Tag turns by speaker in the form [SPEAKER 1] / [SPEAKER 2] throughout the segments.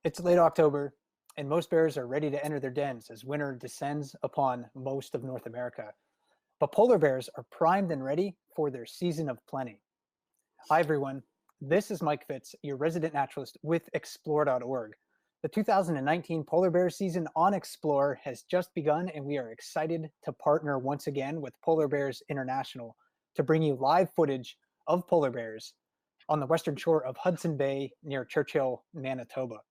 [SPEAKER 1] It's late October, and most bears are ready to enter their dens as winter descends upon most of North America. But polar bears are primed and ready for their season of plenty. Hi, everyone. This is Mike Fitz, your resident naturalist with Explore.org. The 2019 polar bear season on Explore has just begun, and we are excited to partner once again with Polar Bears International to bring you live footage of polar bears on the western shore of Hudson Bay near Churchill, Manitoba.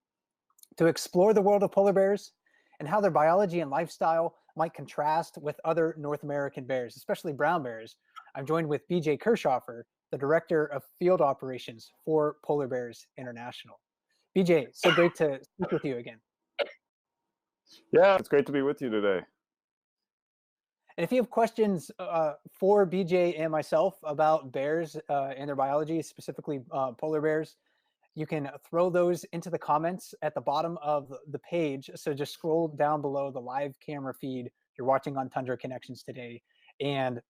[SPEAKER 1] To explore the world of polar bears and how their biology and lifestyle might contrast with other North American bears, especially brown bears, I'm joined with BJ Kirchhofer, the Director of Field Operations for Polar Bears International. BJ, so great to speak with you again.
[SPEAKER 2] Yeah, it's great to be with you today.
[SPEAKER 1] And if you have questions for BJ and myself about bears and their biology, specifically polar bears, you can throw those into the comments at the bottom of the page. So just scroll down below the live camera feed you're watching on Tundra Connections today, and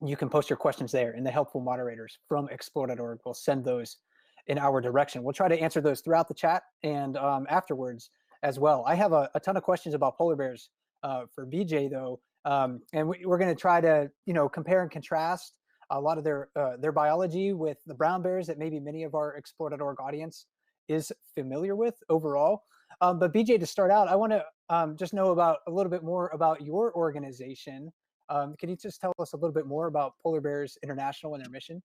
[SPEAKER 1] you can post your questions there, and the helpful moderators from Explore.org will send those in our direction. We'll try to answer those throughout the chat and afterwards as well. I have a ton of questions about polar bears for BJ, though, and we're going to try to compare and contrast a lot of their biology with the brown bears that maybe many of our Explore.org audience is familiar with overall. But BJ, to start out, I want to just know about a little bit more about your organization. Can you just tell us a little bit more about Polar Bears International and their mission?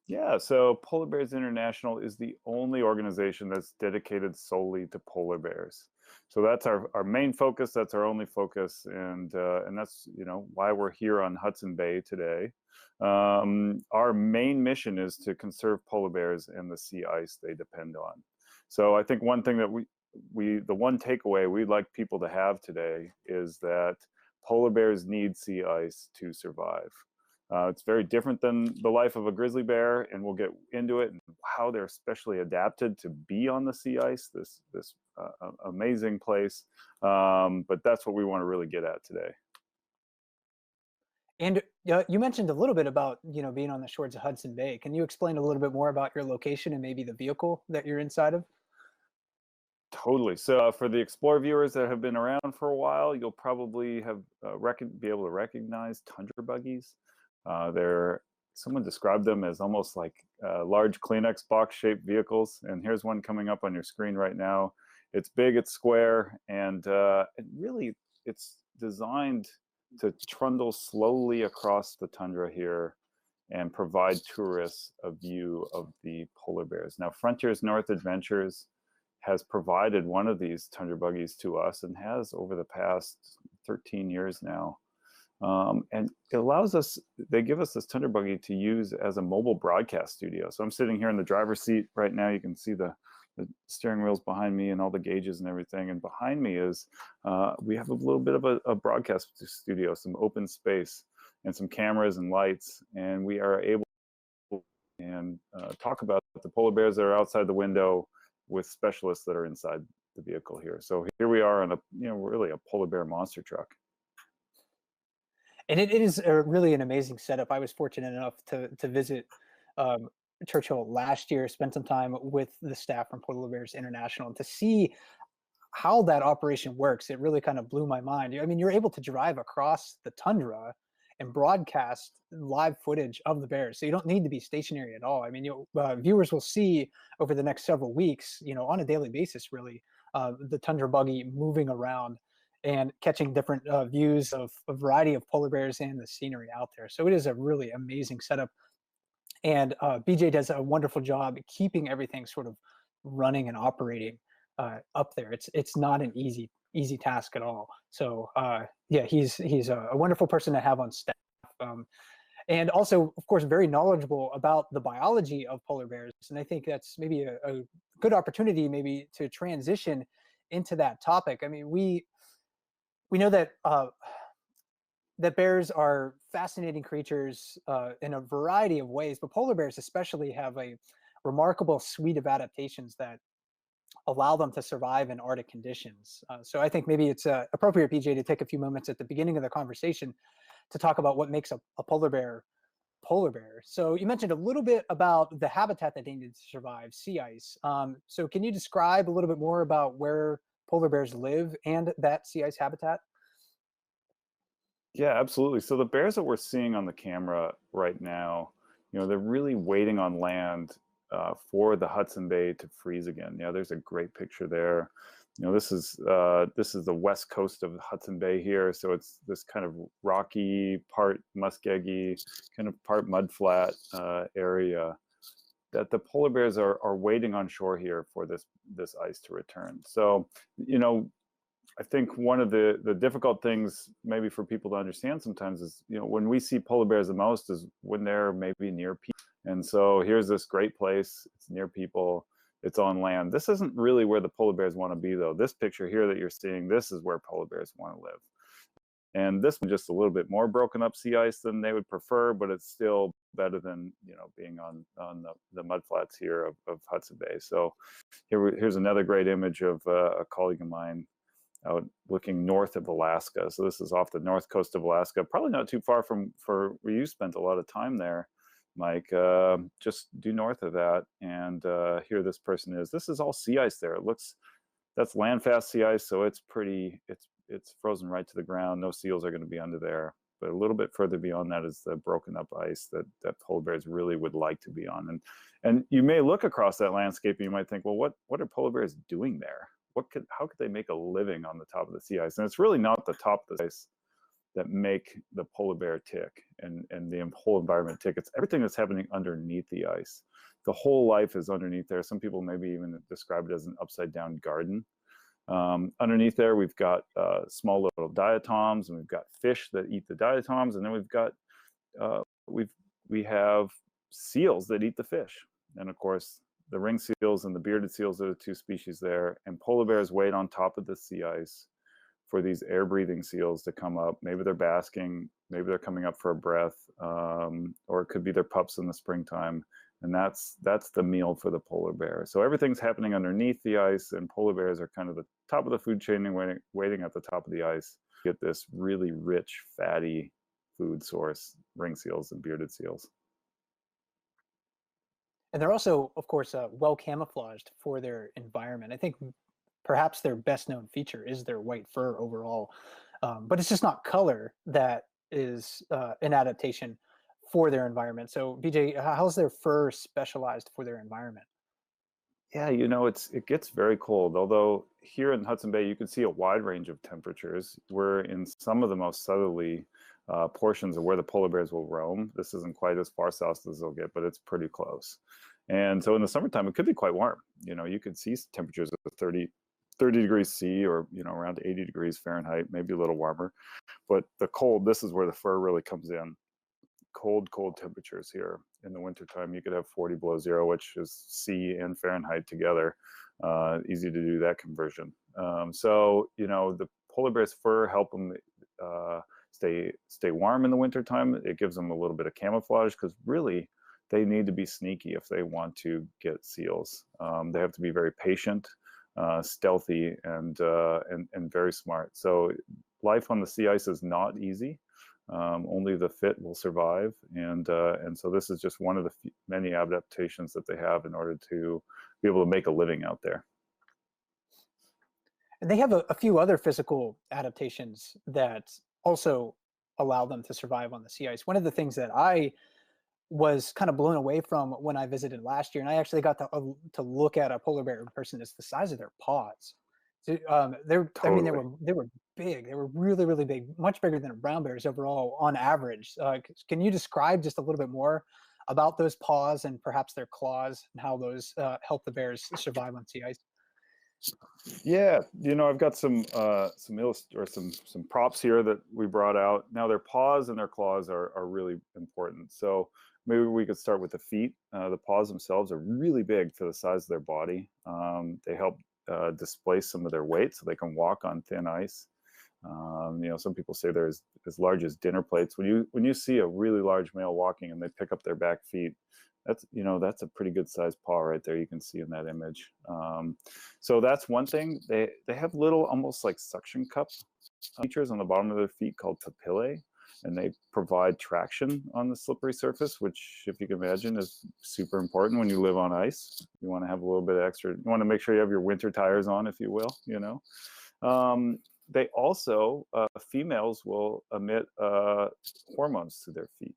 [SPEAKER 2] Yeah, so Polar Bears International is the only organization that's dedicated solely to polar bears. So that's our main focus. That's our only focus, and that's why we're here on Hudson Bay today. Our main mission is to conserve polar bears and the sea ice they depend on. So I think one thing that the one takeaway we'd like people to have today is that polar bears need sea ice to survive. It's very different than the life of a grizzly bear, and we'll get into it and how they're specially adapted to be on the sea ice, this amazing place. But that's what we want to really get at today.
[SPEAKER 1] And you mentioned a little bit about being on the shores of Hudson Bay. Can you explain a little bit more about your location and maybe the vehicle that you're inside of?
[SPEAKER 2] Totally. So for the Explore viewers that have been around for a while, you'll probably have be able to recognize tundra buggies. Someone described them as almost like large Kleenex box shaped vehicles. And here's one coming up on your screen right now. It's big, it's square, and it's designed to trundle slowly across the tundra here and provide tourists a view of the polar bears. Now, Frontiers North Adventures has provided one of these tundra buggies to us and has over the past 13 years now. And it allows us, they give us this tundra buggy to use as a mobile broadcast studio. So I'm sitting here in the driver's seat right now. You can see the steering wheels behind me and all the gauges and everything. And behind me is, we have a little bit of a broadcast studio, some open space and some cameras and lights. And we are able to talk about the polar bears that are outside the window with specialists that are inside the vehicle here. So here we are on really a polar bear monster truck.
[SPEAKER 1] And it is really an amazing setup. I was fortunate enough to visit Churchill last year, spend some time with the staff from Polar Bears International, and to see how that operation works, it really kind of blew my mind. I mean, you're able to drive across the tundra and broadcast live footage of the bears, so you don't need to be stationary at all. I mean, viewers will see over the next several weeks, on a daily basis, really, the tundra buggy moving around and catching different views of a variety of polar bears and the scenery out there. So it is a really amazing setup. And BJ does a wonderful job keeping everything sort of running and operating up there. It's not an easy task at all. So yeah, he's a wonderful person to have on staff. And also, of course, very knowledgeable about the biology of polar bears. And I think that's maybe a good opportunity maybe to transition into that topic. I mean, we know that that bears are fascinating creatures in a variety of ways, but polar bears especially have a remarkable suite of adaptations that allow them to survive in Arctic conditions. So I think maybe it's appropriate, BJ, to take a few moments at the beginning of the conversation to talk about what makes a polar bear polar bear. So you mentioned a little bit about the habitat that they need to survive, sea ice. So can you describe a little bit more about where polar bears live and that sea ice habitat?
[SPEAKER 2] Yeah, absolutely. So the bears that we're seeing on the camera right now, they're really waiting on land for the Hudson Bay to freeze again. There's a great picture there. This is the west coast of Hudson Bay here, so it's this kind of rocky, part muskeggy, kind of part mudflat area that the polar bears are waiting on shore here for this ice to return. So, I think one of the difficult things maybe for people to understand sometimes is, when we see polar bears the most is when they're maybe near people. And so here's this great place, it's near people, it's on land. This isn't really where the polar bears want to be though. This picture here that you're seeing, this is where polar bears want to live. And this one just a little bit more broken up sea ice than they would prefer, but it's still better than, being on the mudflats here of Hudson Bay. So here's another great image of a colleague of mine out looking north of Alaska. So this is off the north coast of Alaska, probably not too far from where you spent a lot of time there, Mike. Just due north of that, and here this person is. This is all sea ice there. It looks, that's landfast sea ice, so it's pretty, it's frozen right to the ground. No seals are going to be under there. But a little bit further beyond that is the broken up ice that polar bears really would like to be on. And you may look across that landscape and you might think, well, what are polar bears doing there? How could they make a living on the top of the sea ice? And it's really not the top of the ice that make the polar bear tick and the whole environment tick. It's everything that's happening underneath the ice. The whole life is underneath there. Some people maybe even describe it as an upside down garden. Underneath there, we've got small little diatoms, and we've got fish that eat the diatoms, and then we've got we have seals that eat the fish, and of course the ring seals and the bearded seals are the two species there. And polar bears wait on top of the sea ice for these air-breathing seals to come up. Maybe they're basking, maybe they're coming up for a breath, or it could be their pups in the springtime. And that's the meal for the polar bear. So everything's happening underneath the ice, and polar bears are kind of the top of the food chain and waiting at the top of the ice to get this really rich, fatty food source, ring seals and bearded seals.
[SPEAKER 1] And they're also, of course, well camouflaged for their environment. I think perhaps their best known feature is their white fur overall, but it's just not color that is an adaptation for their environment. So BJ, how's their fur specialized for their environment?
[SPEAKER 2] Yeah, it gets very cold. Although here in Hudson Bay, you can see a wide range of temperatures. We're in some of the most southerly portions of where the polar bears will roam. This isn't quite as far south as they'll get, but it's pretty close. And so in the summertime, it could be quite warm. You could see temperatures of 30 degrees C, or around 80 degrees Fahrenheit, maybe a little warmer. But the cold, this is where the fur really comes in. Cold temperatures here in the wintertime. You could have 40 below zero, which is C and Fahrenheit together. Easy to do that conversion. So the polar bear's fur help them stay warm in the wintertime. It gives them a little bit of camouflage, because really they need to be sneaky if they want to get seals. They have to be very patient, stealthy, and very smart. So life on the sea ice is not easy. Only the fit will survive, and so this is just one of the many adaptations that they have in order to be able to make a living out there.
[SPEAKER 1] And they have a few other physical adaptations that also allow them to survive on the sea ice. One of the things that I was kind of blown away from when I visited last year, and I actually got to look at a polar bear in person, is the size of their paws. So,
[SPEAKER 2] Totally.
[SPEAKER 1] I mean, they were big. They were really, really big, much bigger than brown bears overall on average. Can you describe just a little bit more about those paws and perhaps their claws and how those help the bears survive on sea ice?
[SPEAKER 2] Yeah, I've got some props here that we brought out. Now their paws and their claws are really important. So maybe we could start with the feet. The paws themselves are really big for the size of their body. They help displace some of their weight so they can walk on thin ice. Some people say they're as large as dinner plates. When you see a really large male walking and they pick up their back feet, that's a pretty good sized paw right there. You can see in that image. So that's one thing. They have little, almost like suction cup features on the bottom of their feet called papillae. and they provide traction on the slippery surface, which, if you can imagine, is super important when you live on ice. You want to have a little bit of extra, you want to make sure you have your winter tires on, if you will, you know. They also, females will emit hormones to their feet.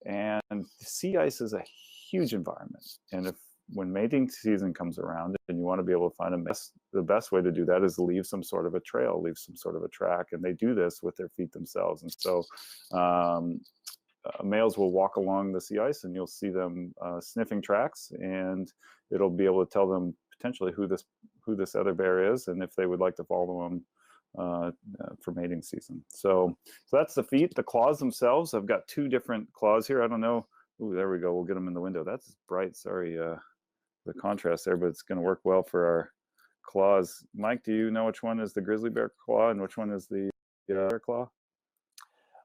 [SPEAKER 2] And sea ice is a huge environment. And when mating season comes around and you want to be able to find the best way to do that is leave some sort of a trail, leave some sort of a track. And they do this with their feet themselves. And so males will walk along the sea ice and you'll see them sniffing tracks, and it'll be able to tell them potentially who this other bear is and if they would like to follow him for mating season. So that's the feet. The claws themselves, I've got two different claws here. I don't know. Ooh, there we go. We'll get them in the window. That's bright. Sorry, the contrast there, but it's going to work well for our claws. Mike, do you know which one is the grizzly bear claw and which one is the bear claw?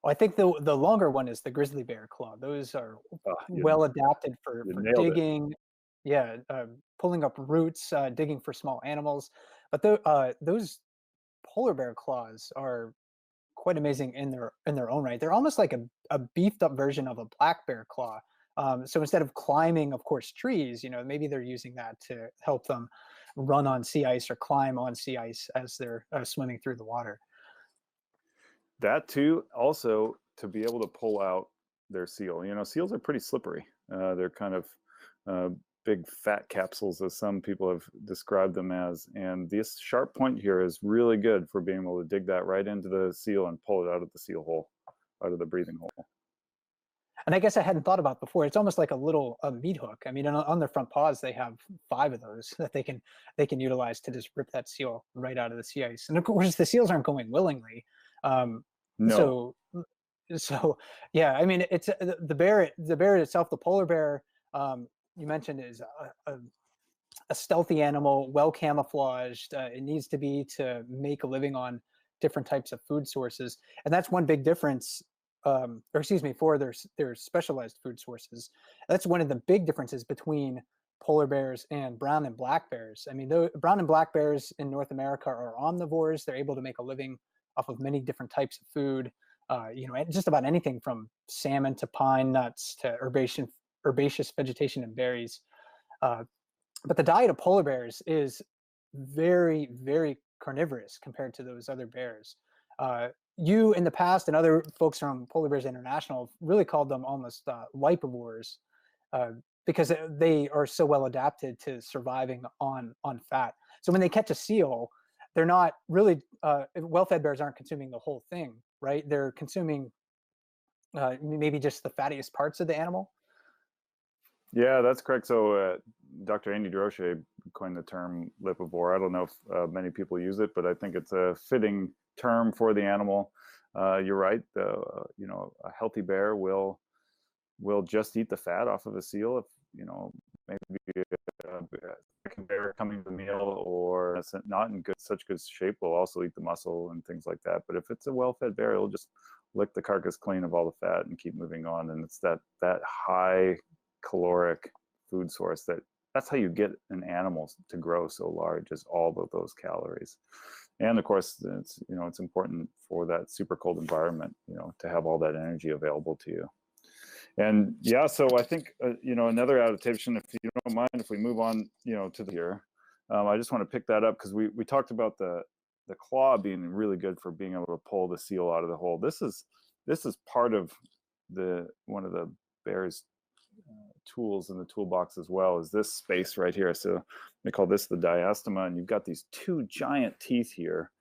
[SPEAKER 1] Well, I think the longer one is the grizzly bear claw. Those are well adapted for digging. Yeah, pulling up roots, digging for small animals. But those polar bear claws are quite amazing in their own right. They're almost like a beefed up version of a black bear claw. So instead of climbing, of course, trees, you know, maybe they're using that to help them run on sea ice or climb on sea ice as they're swimming through the water.
[SPEAKER 2] That too, also to be able to pull out their seal. You know, seals are pretty slippery. They're kind of big fat capsules, as some people have described them as. And this sharp point here is really good for being able to dig that right into the seal and pull it out of the seal hole, out of the breathing hole.
[SPEAKER 1] And I guess I hadn't thought about before. It's almost like a meat hook. I mean, on their front paws, they have 5 of those that they can utilize to just rip that seal right out of the sea ice. And of course, the seals aren't going willingly.
[SPEAKER 2] No.
[SPEAKER 1] So yeah, I mean, it's the bear itself, the polar bear, you mentioned, is a stealthy animal, well camouflaged. It needs to be to make a living on different types of food sources, and that's one big difference. For their specialized food sources. That's one of the big differences between polar bears and brown and black bears. I mean, brown and black bears in North America are omnivores. They're able to make a living off of many different types of food. You know, just about anything from salmon to pine nuts to herbaceous vegetation and berries. But the diet of polar bears is very, very carnivorous compared to those other bears. You in the past and other folks from Polar Bears International have really called them almost lipivores because they are so well adapted to surviving on fat. So when they catch a seal, they're not really, well-fed bears aren't consuming the whole thing, right? They're consuming maybe just the fattiest parts of the animal.
[SPEAKER 2] Yeah, that's correct. So Dr. Andy Drochet coined the term lipivore. I don't know if many people use it, but I think it's a fitting term for the animal. You're right. You know, a healthy bear will just eat the fat off of a seal. If, you know, maybe a bear coming to the meal or it's not in such good shape will also eat the muscle and things like that. But if it's a well-fed bear, it'll just lick the carcass clean of all the fat and keep moving on. And it's that high caloric food source that's how you get an animal to grow so large, is all of those calories. And of course, it's important for that super cold environment, to have all that energy available to you. And yeah, so I think, another adaptation, if you don't mind, if we move on, to the here, I just want to pick that up because we talked about the claw being really good for being able to pull the seal out of the hole. This is part of one of the bear's tools in the toolbox as well, is this space right here. So they call this the diastema, and you've got these two giant teeth here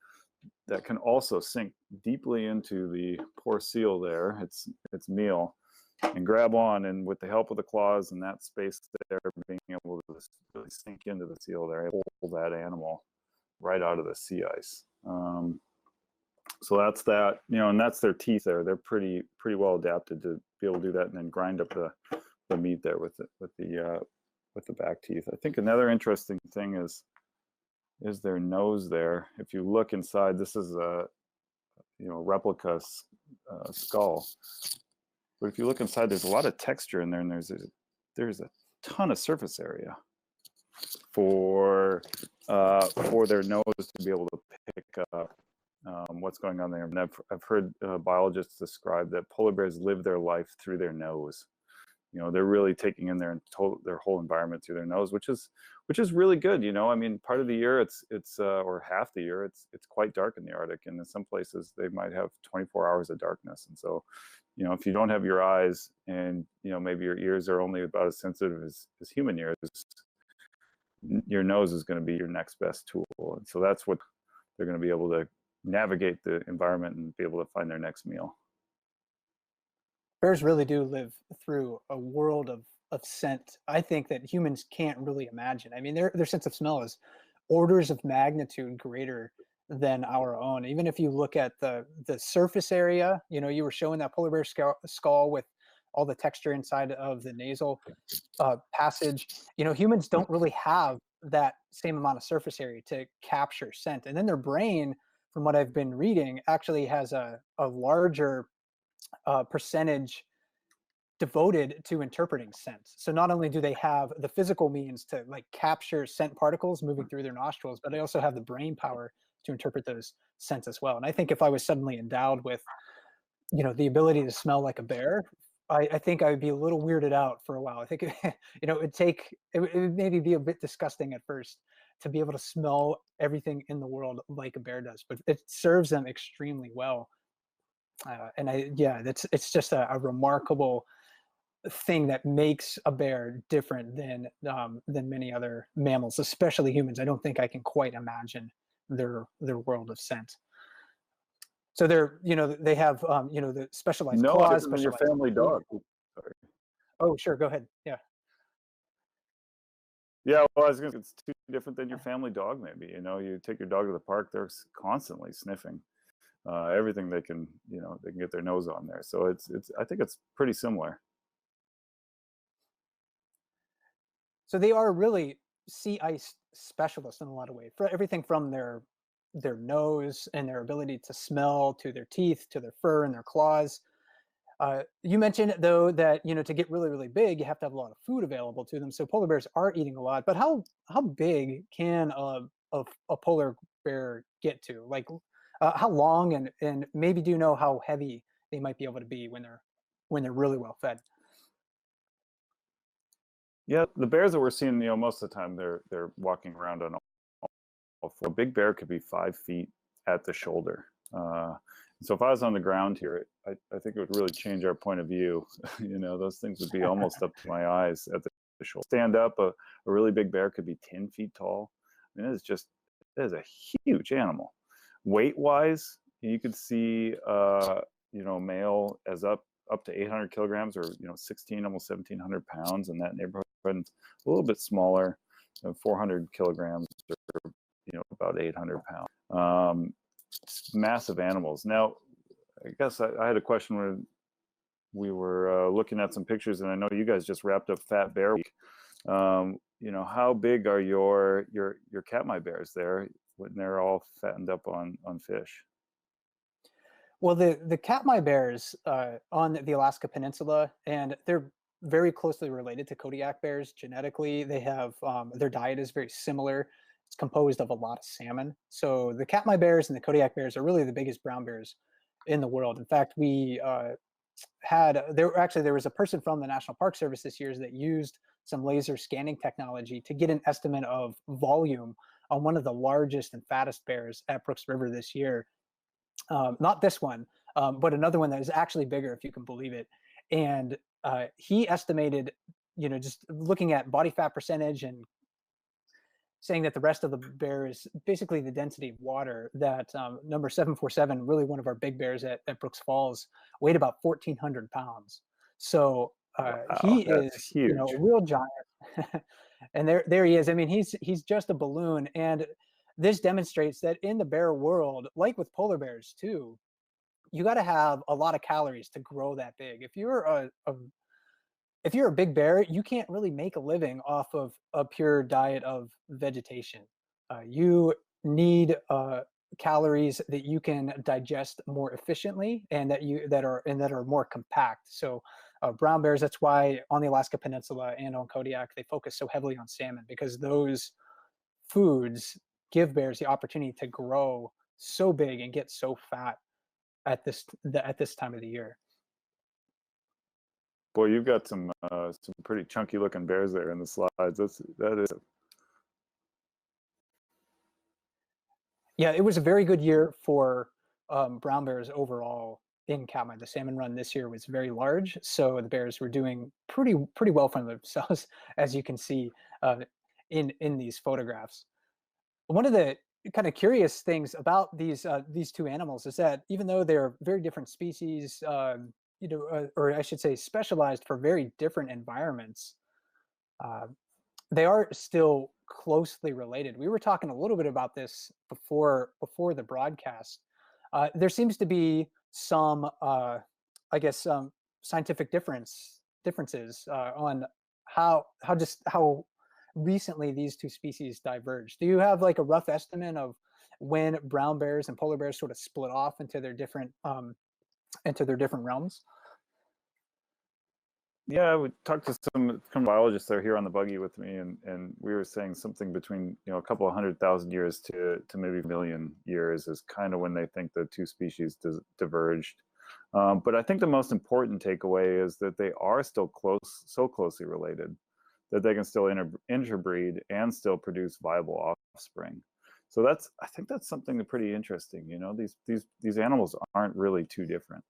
[SPEAKER 2] that can also sink deeply into the poor seal there, its meal, and grab on, and with the help of the claws and that space there, being able to really sink into the seal there, pull that animal right out of the sea ice. So that's that, and that's their teeth there. They're pretty well adapted to be able to do that, and then grind up the meat there with the back teeth. I think another interesting thing is their nose there. If you look inside, this is a replica skull. But if you look inside, there's a lot of texture in there, and there's a ton of surface area for their nose to be able to pick up what's going on there. And I've heard biologists describe that polar bears live their life through their nose. They're really taking in their whole environment through their nose, which is really good. I mean, part of the year it's or half the year it's quite dark in the Arctic, and in some places they might have 24 hours of darkness. And so, if you don't have your eyes, and maybe your ears are only about as sensitive as human ears, your nose is going to be your next best tool. And so that's what they're going to be able to navigate the environment and be able to find their next meal.
[SPEAKER 1] Bears really do live through a world of scent, I think, that humans can't really imagine. I mean, their sense of smell is orders of magnitude greater than our own. Even if you look at the surface area, you were showing that polar bear skull with all the texture inside of the nasal passage. Humans don't really have that same amount of surface area to capture scent. And then their brain, from what I've been reading, actually has a larger percentage devoted to interpreting scent. So not only do they have the physical means to capture scent particles moving through their nostrils, but they also have the brain power to interpret those scents as well. And I think if I was suddenly endowed with, the ability to smell like a bear, I think I would be a little weirded out for a while. I think it would maybe be a bit disgusting at first to be able to smell everything in the world like a bear does, but it serves them extremely well. It's just a remarkable thing that makes a bear different than many other mammals, especially humans. I don't think I can quite imagine their world of scent. So they have the specialized claws.
[SPEAKER 2] Different than your family dog. Sorry.
[SPEAKER 1] Oh, sure, go ahead. Yeah.
[SPEAKER 2] Yeah, well, I was gonna say, it's too different than your family dog. Maybe you take your dog to the park; they're constantly sniffing everything they can get their nose on there. So I think it's pretty similar.
[SPEAKER 1] So they are really sea ice specialists in a lot of ways, for everything from their nose and their ability to smell, to their teeth, to their fur and their claws. You mentioned, though, that to get really, really big, you have to have a lot of food available to them. So polar bears are eating a lot. But how big can a polar bear get to? How long, and maybe do you know how heavy they might be able to be when they're really well fed?
[SPEAKER 2] Yeah, the bears that we're seeing, most of the time they're walking around on all four. A big bear could be 5 feet at the shoulder. So if I was on the ground here, I think it would really change our point of view. Those things would be almost up to my eyes at the shoulder. Stand up, a really big bear could be 10 feet tall. I mean, it is a huge animal. Weight-wise, you could see, male as up to 800 kilograms, or 16, almost 1,700 pounds in that neighborhood. And a little bit smaller, 400 kilograms, or about 800 pounds. Massive animals. Now, I guess I had a question when we were looking at some pictures, and I know you guys just wrapped up Fat Bear Week. How big are your Katmai bears there when they're all fattened up on fish?
[SPEAKER 1] Well, the Katmai bears on the Alaska Peninsula, and they're very closely related to Kodiak bears genetically. They have their diet is very similar. It's composed of a lot of salmon. So the Katmai bears and the Kodiak bears are really the biggest brown bears in the world. In fact, we there was a person from the National Park Service this year that used some laser scanning technology to get an estimate of volume on one of the largest and fattest bears at Brooks River this year. Not this one, but another one that is actually bigger, if you can believe it. And he estimated, just looking at body fat percentage and saying that the rest of the bear is basically the density of water, that number 747, really one of our big bears at Brooks Falls, weighed about 1,400 pounds. So he is
[SPEAKER 2] huge.
[SPEAKER 1] A real giant. And there he is. I mean, he's just a balloon. And this demonstrates that in the bear world, like with polar bears too, you got to have a lot of calories to grow that big. If you're a big bear, you can't really make a living off of a pure diet of vegetation. You need calories that you can digest more efficiently, and that are more compact. So brown bears, that's why on the Alaska Peninsula and on Kodiak, they focus so heavily on salmon, because those foods give bears the opportunity to grow so big and get so fat at this time of the year.
[SPEAKER 2] Boy, you've got some pretty chunky looking bears there in the slides. That is.
[SPEAKER 1] Yeah, it was a very good year for brown bears overall in Katmai. The salmon run this year was very large, so the bears were doing pretty well for themselves, as you can see in these photographs. One of the kind of curious things about these two animals is that even though they're very different species, or I should say specialized for very different environments, uh, they are still closely related. We were talking a little bit about this before the broadcast. There seems to be some, I guess, some scientific differences on how recently these two species diverged. Do you have like a rough estimate of when brown bears and polar bears sort of split off into their different realms?
[SPEAKER 2] Yeah, we talked to some biologists that are here on the buggy with me, and we were saying something between a couple of 100,000 years to maybe a million years is kind of when they think the two species diverged. But I think the most important takeaway is that they are still so closely related that they can still interbreed and still produce viable offspring. So I think that's something pretty interesting. These animals aren't really too different.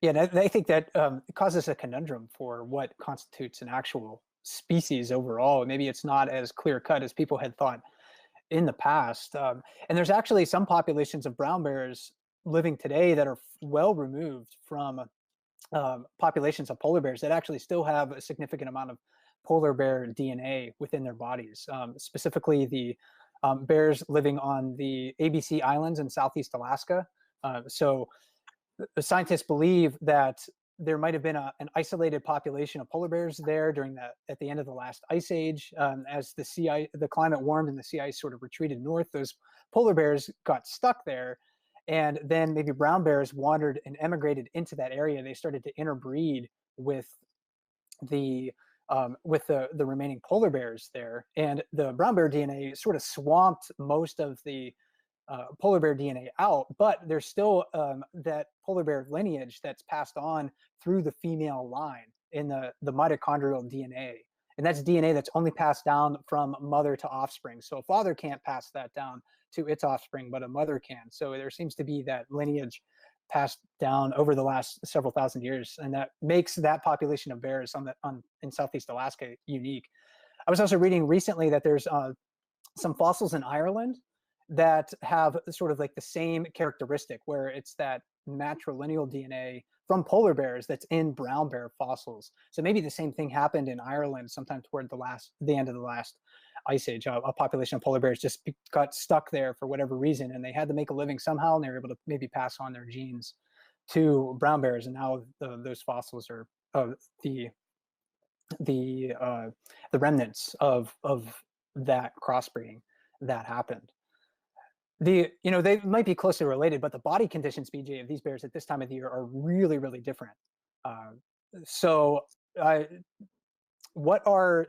[SPEAKER 1] Yeah, and I think that it causes a conundrum for what constitutes an actual species overall. Maybe it's not as clear cut as people had thought in the past. And there's actually some populations of brown bears living today that are well removed from populations of polar bears that actually still have a significant amount of polar bear DNA within their bodies. Specifically, the bears living on the ABC Islands in Southeast Alaska. So the scientists believe that there might have been an isolated population of polar bears there at the end of the last ice age. As the climate warmed and the sea ice sort of retreated north, those polar bears got stuck there, and then maybe brown bears wandered and emigrated into that area. They started to interbreed with the the remaining polar bears there, and the brown bear DNA sort of swamped most of the polar bear DNA out, but there's still that polar bear lineage that's passed on through the female line in the mitochondrial DNA. And that's DNA that's only passed down from mother to offspring. So a father can't pass that down to its offspring, but a mother can. So there seems to be that lineage passed down over the last several thousand years. And that makes that population of bears in Southeast Alaska unique. I was also reading recently that there's some fossils in Ireland that have sort of like the same characteristic, where it's that matrilineal DNA from polar bears that's in brown bear fossils. So maybe the same thing happened in Ireland sometime toward the end of the last ice age. A population of polar bears just got stuck there for whatever reason, and they had to make a living somehow, and they were able to maybe pass on their genes to brown bears, and now those fossils are the remnants of that crossbreeding that happened. They might be closely related, but the body conditions, BJ, of these bears at this time of the year are really, really different. Uh, so, what are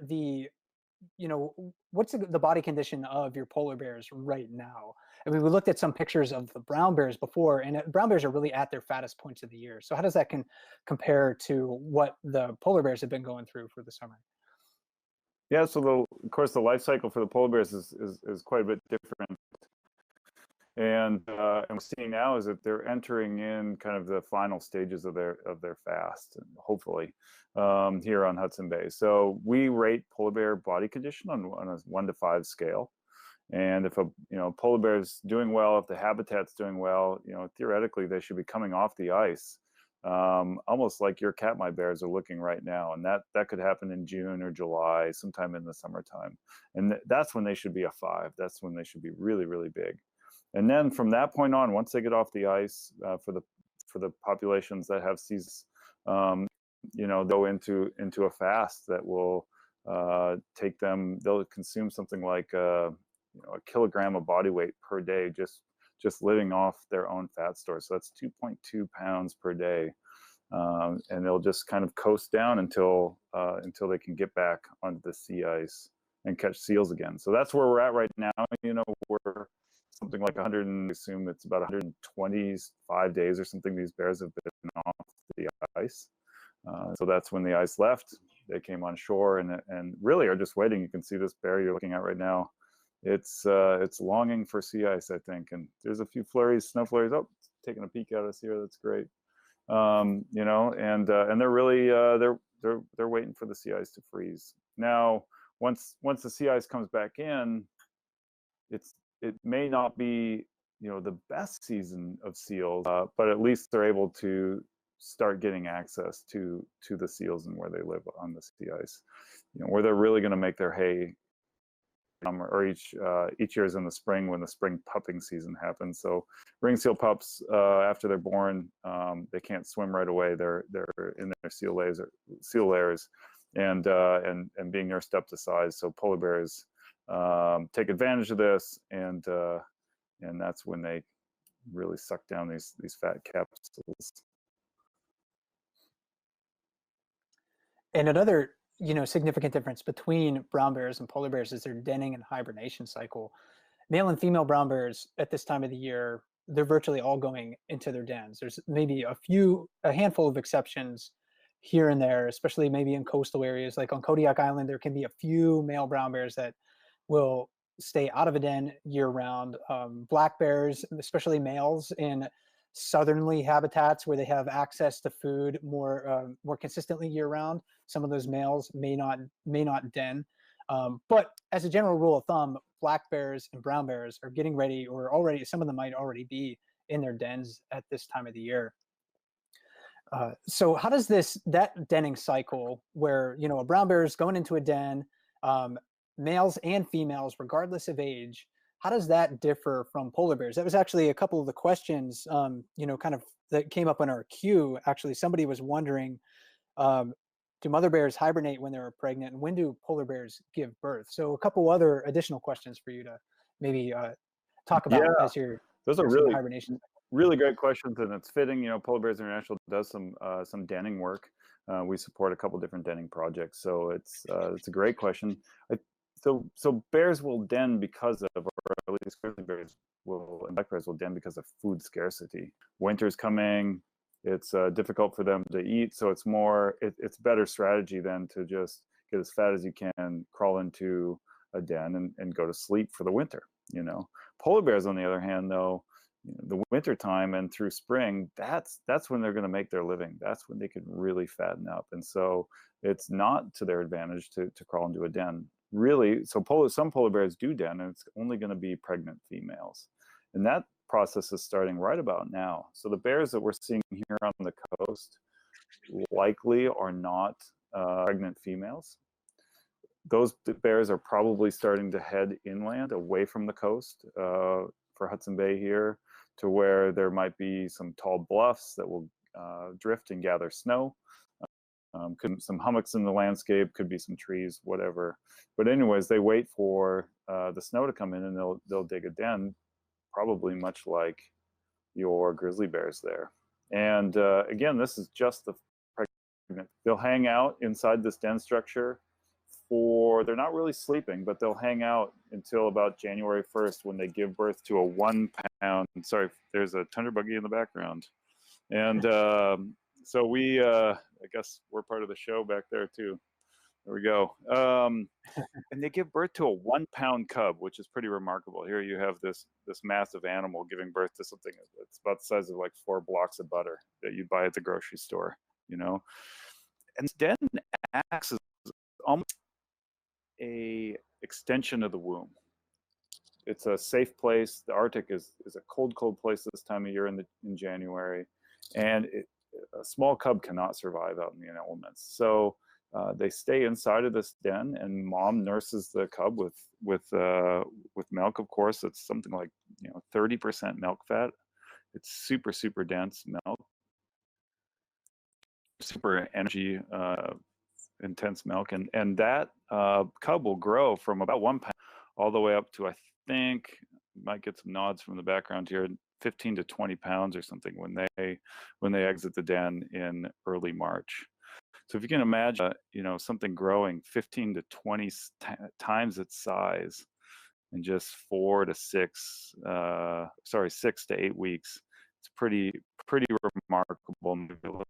[SPEAKER 1] what's the body condition of your polar bears right now? I mean, we looked at some pictures of the brown bears before, and brown bears are really at their fattest points of the year. So, how does that compare to what the polar bears have been going through for the summer?
[SPEAKER 2] Yeah, so of course the life cycle for the polar bears is quite a bit different. And what we're seeing now is that they're entering in kind of the final stages of their fast, hopefully, here on Hudson Bay. So we rate polar bear body condition on a 1 to 5 scale. And if a polar bear is doing well, if the habitat's doing well, theoretically they should be coming off the ice, almost like your Katmai bears are looking right now. And that could happen in June or July, sometime in the summertime. And that's when they should be a 5. That's when they should be really, really big. And then from that point on, once they get off the ice, for the populations that have seas, go into a fast that will take them. They'll consume something like a kilogram of body weight per day, just living off their own fat store. So that's 2.2 pounds per day, and they'll just kind of coast down until they can get back onto the sea ice and catch seals again. So that's where we're at right now. You know, we're something like 100, and assume it's about 125 days or something these bears have been off the ice. So that's when the ice left. They came on shore and really are just waiting. You can see this bear you're looking at right now. It's longing for sea ice, I think. And there's a few flurries, snow flurries. Oh, taking a peek at us here. That's great. You know, and they're really they're waiting for the sea ice to freeze. Now, once the sea ice comes back in, it may not be, you know, the best season of seals, but at least they're able to start getting access to the seals and where they live on the sea ice, you know, where they're really going to make their hay. Or each year is in the spring, when the spring pupping season happens. So ring seal pups, after they're born, they can't swim right away. They're in their seal layers, and being nursed up to size. So polar bears take advantage of this, and that's when they really suck down these fat capsules.
[SPEAKER 1] And another, you know, significant difference between brown bears and polar bears is their denning and hibernation cycle. Male and female brown bears at this time of the year, they're virtually all going into their dens. There's maybe a handful of exceptions here and there, especially maybe in coastal areas. Like on Kodiak Island, there can be a few male brown bears that will stay out of a den year round. Black bears, especially males in southerly habitats where they have access to food more consistently year round, some of those males may not den. But as a general rule of thumb, black bears and brown bears are getting ready, or already, some of them might already be in their dens at this time of the year. So how does that denning cycle, where, you know, a brown bear is going into a den, males and females, regardless of age, how does that differ from polar bears? That was actually a couple of the questions, you know, kind of that came up in our queue. Actually, somebody was wondering, do mother bears hibernate when they're pregnant, and when do polar bears give birth? So a couple other additional questions for you to maybe talk about as you're
[SPEAKER 2] those are
[SPEAKER 1] really hibernation.
[SPEAKER 2] Really great questions, and it's fitting. You know, Polar Bears International does some denning work. We support a couple different denning projects, so it's a great question. So bears will den because of, or at least grizzly bears and black bears will den because of food scarcity. Winter's coming. It's difficult for them to eat, so it's better strategy than to just get as fat as you can, crawl into a den and go to sleep for the winter. You know, polar bears, on the other hand, though, you know, the winter time and through spring, that's when they're going to make their living. That's when they can really fatten up, and so it's not to their advantage to crawl into a den. Really, so some polar bears do den, and it's only going to be pregnant females, and that process is starting right about now. So the bears that we're seeing here on the coast likely are not pregnant females. Those bears are probably starting to head inland away from the coast for Hudson Bay here, to where there might be some tall bluffs that will drift and gather snow. Could some hummocks in the landscape, could be some trees, whatever. But anyways, they wait for the snow to come in, and they'll dig a den, probably much like your grizzly bears there. And again, this is just the pregnant. They'll hang out inside this den structure they're not really sleeping, but they'll hang out until about January 1st, when they give birth to a 1 pound. Sorry, there's a tundra buggy in the background. And so I guess we're part of the show back there too. There we go. And they give birth to a 1 pound cub, which is pretty remarkable. Here you have this massive animal giving birth to something that's about the size of like 4 blocks of butter that you buy at the grocery store, you know. And den acts as almost a extension of the womb. It's a safe place. The Arctic is a cold place this time of year in January, and a small cub cannot survive out in the elements. So they stay inside of this den, and mom nurses the cub with milk. Of course, it's something like 30% milk fat. It's super dense milk, super energy intense milk, and that cub will grow from about 1 pound all the way up to, I think, you might get some nods from the background here, 15 to 20 pounds or something when they exit the den in early March. So if you can imagine, something growing 15 to 20 times its size in just 6 to 8 weeks, it's pretty remarkable.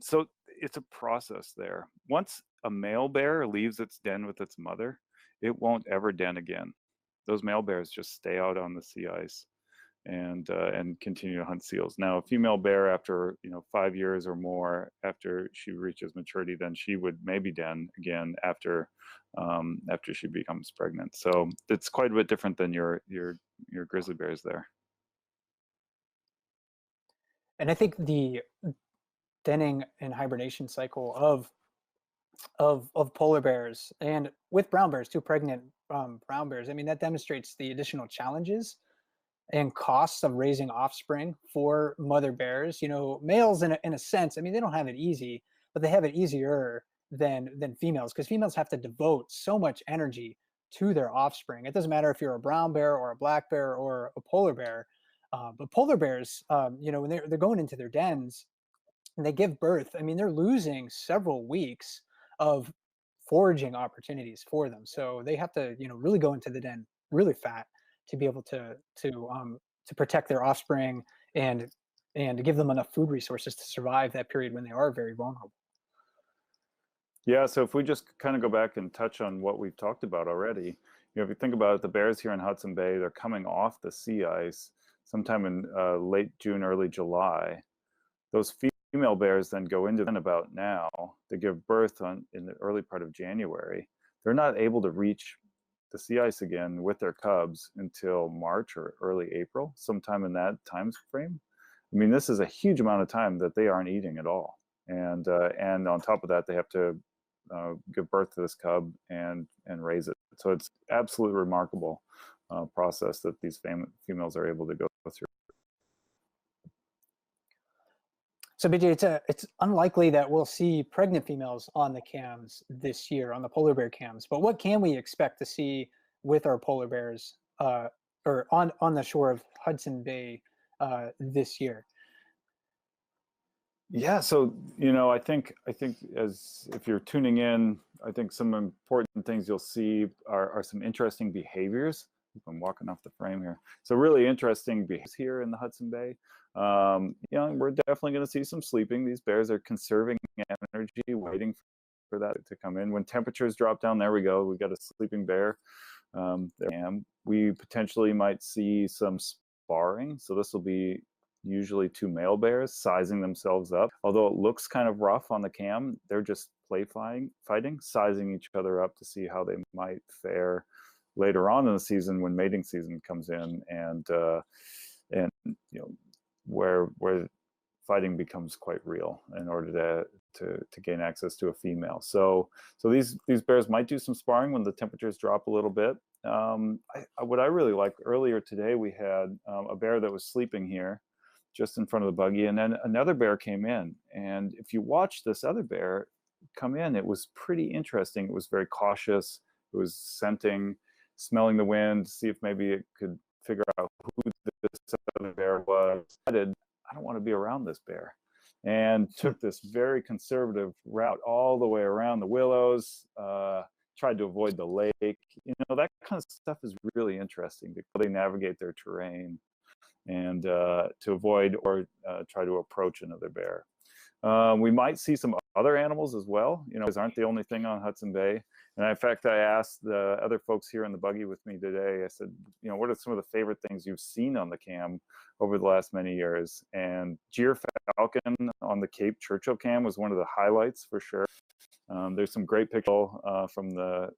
[SPEAKER 2] So it's a process there. Once a male bear leaves its den with its mother, it won't ever den again. Those male bears just stay out on the sea ice and continue to hunt seals. Now, a female bear, after 5 years or more after she reaches maturity, then she would maybe den again after she becomes pregnant. So it's quite a bit different than your grizzly bears there.
[SPEAKER 1] And I think the denning and hibernation cycle of polar bears, and with brown bears too, pregnant brown bears, I mean, that demonstrates the additional challenges and costs of raising offspring for mother bears. Males in a sense, I mean, they don't have it easy, but they have it easier than females, because females have to devote so much energy to their offspring. It doesn't matter if you're a brown bear or a black bear or a polar bear, but polar bears, when they're going into their dens and they give birth, I mean, they're losing several weeks of foraging opportunities for them. So they have to, really go into the den really fat to be able to protect their offspring and to give them enough food resources to survive that period when they are very vulnerable.
[SPEAKER 2] Yeah, so if we just kind of go back and touch on what we've talked about already, if you think about it, the bears here in Hudson Bay, they're coming off the sea ice sometime in late June, early July. Those female bears then go into about now. They give birth in the early part of January. They're not able to reach the sea ice again with their cubs until March or early April, sometime in that time frame. I mean, this is a huge amount of time that they aren't eating at all. And on top of that, they have to give birth to this cub and raise it. So it's absolutely remarkable process that these females are able to go through.
[SPEAKER 1] So BJ, it's unlikely that we'll see pregnant females on the cams this year, on the polar bear cams. But what can we expect to see with our polar bears or on the shore of Hudson Bay this year?
[SPEAKER 2] Yeah, so I think as if you're tuning in, I think some important things you'll see are some interesting behaviors. I'm walking off the frame here. So really interesting behaviors here in the Hudson Bay. We're definitely going to see some sleeping. These bears are conserving energy, waiting for that to come in. When temperatures drop down, there we go. We got a sleeping bear. We potentially might see some sparring. So this will be usually two male bears sizing themselves up. Although it looks kind of rough on the cam, they're just fighting, sizing each other up to see how they might fare later on in the season when mating season comes in, and where fighting becomes quite real in order to gain access to a female. So these bears might do some sparring when the temperatures drop a little bit. What I really liked earlier today, we had a bear that was sleeping here just in front of the buggy, and then another bear came in. And if you watch this other bear come in, it was pretty interesting. It was very cautious. It was scenting, smelling the wind, see if maybe it could figure out who this other bear was. I don't want to be around this bear, and took this very conservative route all the way around the willows, tried to avoid the lake. That kind of stuff is really interesting, because they navigate their terrain and to avoid or try to approach another bear. We might see some other animals as well. These aren't the only thing on Hudson Bay. And in fact, I asked the other folks here in the buggy with me today, I said, what are some of the favorite things you've seen on the cam over the last many years? And Gyr falcon on the Cape Churchill cam was one of the highlights for sure. There's some great pictures from the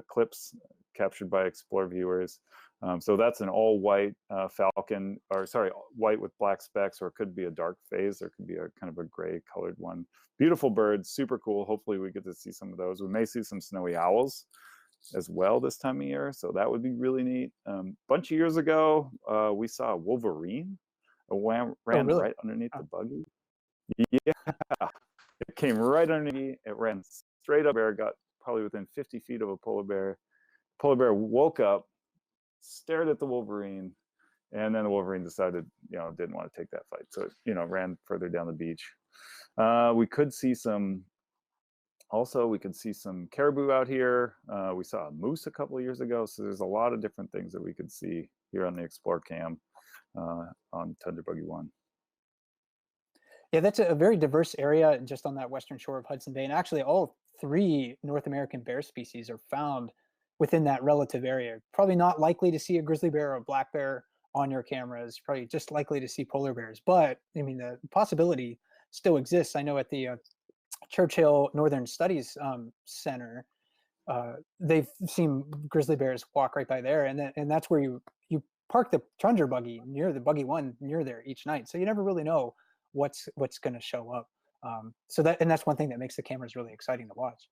[SPEAKER 2] clips captured by Explore viewers. So that's an all-white falcon, white with black specks, or it could be a dark phase. There could be a kind of a gray colored one. Beautiful bird, super cool. Hopefully we get to see some of those. We may see some snowy owls as well this time of year, so that would be really neat. Bunch of years ago, we saw a wolverine. Ran
[SPEAKER 1] really?
[SPEAKER 2] right underneath the buggy. Yeah, it came right underneath. It ran straight up. Bear got probably within 50 feet of a polar bear. Polar bear woke up, stared at the wolverine, and then the wolverine decided, didn't want to take that fight. So, ran further down the beach. We could see some. Also, we could see some caribou out here. We saw a moose a couple of years ago, so there's a lot of different things that we could see here on the Explore Cam on Tundra Buggy 1.
[SPEAKER 1] Yeah, that's a very diverse area just on that western shore of Hudson Bay. And actually, all three North American bear species are found within that relative area. Probably not likely to see a grizzly bear or a black bear on your cameras, probably just likely to see polar bears. But I mean, the possibility still exists. I know at the Churchill Northern Studies Center, they've seen grizzly bears walk right by there, and that's where you park the Tundra buggy near the buggy one near there each night, so you never really know what's going to show up. So that's one thing that makes the cameras really exciting to watch.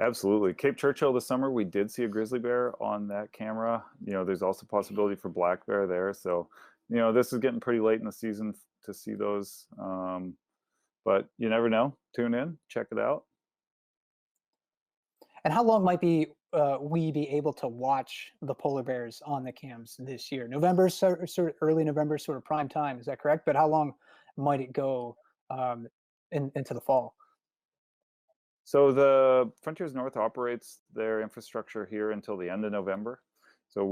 [SPEAKER 2] Absolutely. Cape Churchill this summer, we did see a grizzly bear on that camera. There's also possibility for black bear there. So, this is getting pretty late in the season to see those. But you never know. Tune in, check it out.
[SPEAKER 1] And how long might we be able to watch the polar bears on the cams this year? November, sort of early November, sort of prime time. Is that correct? But how long might it go into the fall?
[SPEAKER 2] So the Frontiers North operates their infrastructure here until the end of November. So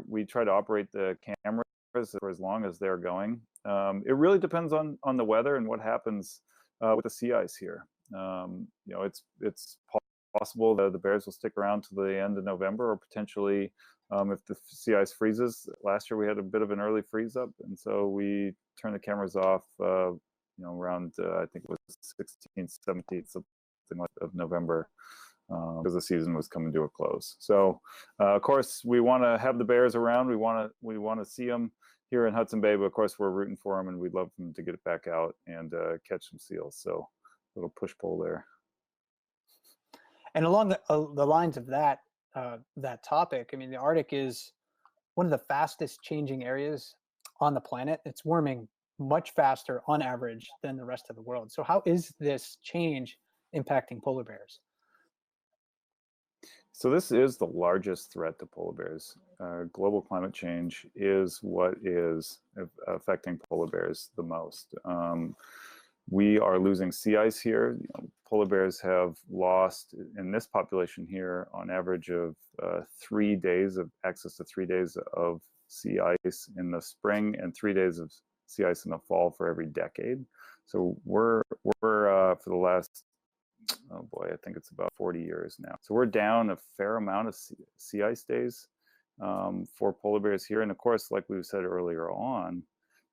[SPEAKER 2] we try to operate the cameras for as long as they're going. It really depends on the weather and what happens with the sea ice here. It's possible that the bears will stick around to the end of November, or potentially if the sea ice freezes. Last year we had a bit of an early freeze up, and so we turned the cameras off around I think it was 16th, 17th, something like of November, because the season was coming to a close. So of course we want to have the bears around. We want to see them here in Hudson Bay, but of course we're rooting for them, and we'd love them to get it back out and catch some seals. So a little push pull there.
[SPEAKER 1] And along the lines of that topic, I mean, the Arctic is one of the fastest changing areas on the planet. It's warming much faster on average than the rest of the world. So how is this change impacting polar bears?
[SPEAKER 2] So this is the largest threat to polar bears. Global climate change is what is affecting polar bears the most. We are losing sea ice here. Polar bears have lost, in this population here, on average of 3 days of access to 3 days of sea ice in the spring and 3 days of sea ice in the fall for every decade. So we're for the last, oh boy, I think it's about 40 years now. So we're down a fair amount of sea ice days for polar bears here. And of course, like we said earlier on,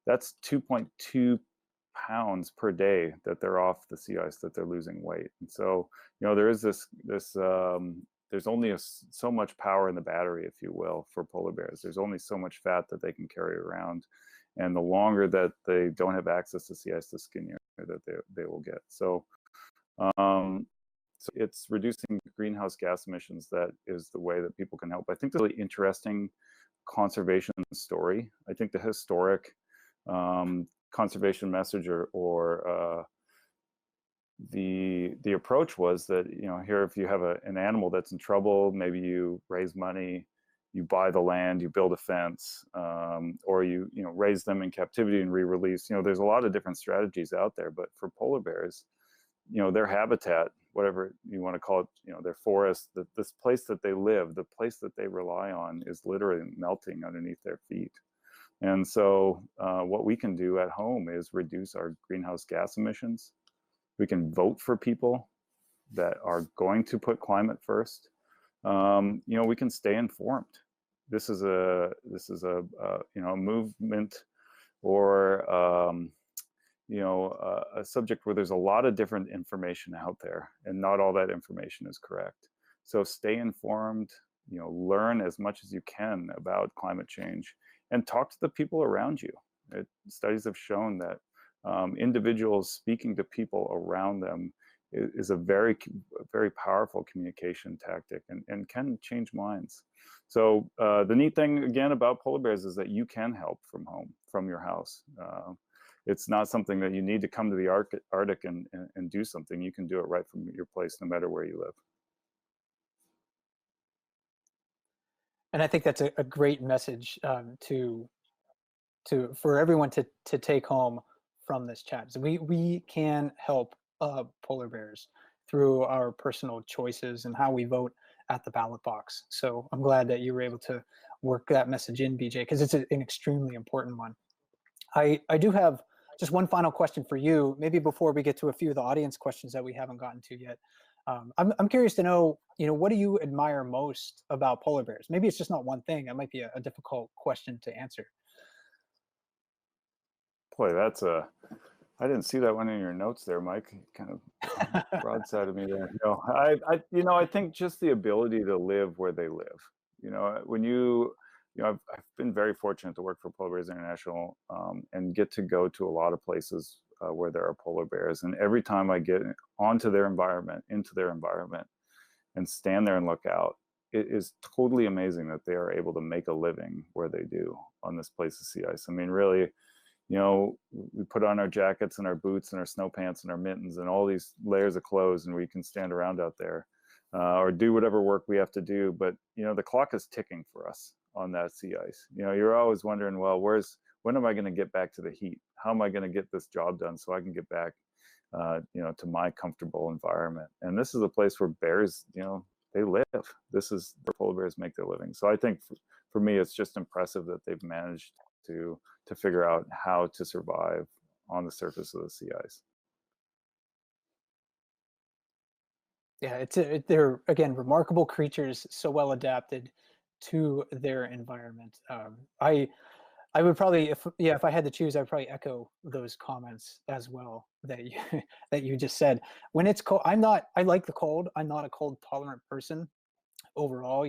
[SPEAKER 2] that's 2.2 pounds per day that they're off the sea ice, that they're losing weight. And so, there is this there's only so much power in the battery, if you will, for polar bears. There's only so much fat that they can carry around. And the longer that they don't have access to sea ice, the skinnier that they will get. So it's reducing greenhouse gas emissions. That is the way that people can help. I think the really interesting conservation story, I think the historic conservation message or the approach was that, here, if you have an animal that's in trouble, maybe you raise money, you buy the land, you build a fence, or you raise them in captivity and re-release. There's a lot of different strategies out there, but for polar bears, their habitat, whatever you want to call it, their forest, this place that they live, the place that they rely on, is literally melting underneath their feet. And so what we can do at home is reduce our greenhouse gas emissions. We can vote for people that are going to put climate first. We can stay informed. This is a movement or a subject where there's a lot of different information out there, and not all that information is correct. So stay informed, learn as much as you can about climate change, and talk to the people around you. Studies have shown that individuals speaking to people around them is a very, very powerful communication tactic, and can change minds. So the neat thing, again, about polar bears is that you can help from home, from your house. It's not something that you need to come to the Arctic and do something. You can do it right from your place, no matter where you live.
[SPEAKER 1] And I think that's a great message for everyone to take home from this chat is we can help polar bears through our personal choices and how we vote at the ballot box. So I'm glad that you were able to work that message in, BJ, because it's an extremely important one. I do have just one final question for you, maybe before we get to a few of the audience questions that we haven't gotten to yet. I'm curious to know, what do you admire most about polar bears? Maybe it's just not one thing. That might be a difficult question to answer.
[SPEAKER 2] Boy, I didn't see that one in your notes there, Mike. Kind of broadside of me there. No, I think just the ability to live where they live. When I've been very fortunate to work for Polar Bears International and get to go to a lot of places where there are polar bears. And every time I get into their environment, and stand there and look out, it is totally amazing that they are able to make a living where they do on this place of sea ice. I mean, really, we put on our jackets and our boots and our snow pants and our mittens and all these layers of clothes, and we can stand around out there or do whatever work we have to do. But, the clock is ticking for us on that sea ice. You're always wondering, well, when am I going to get back to the heat? How am I going to get this job done so I can get back, to my comfortable environment? And this is a place where bears, they live. This is where polar bears make their living. So I think for me, it's just impressive that they've managed to figure out how to survive on the surface of the sea ice.
[SPEAKER 1] Yeah, they're, again, remarkable creatures, so well adapted to their environment. I would probably, if I had to choose, I'd probably echo those comments as well that you that you just said. When it's cold, I like the cold. I'm not a cold tolerant person overall.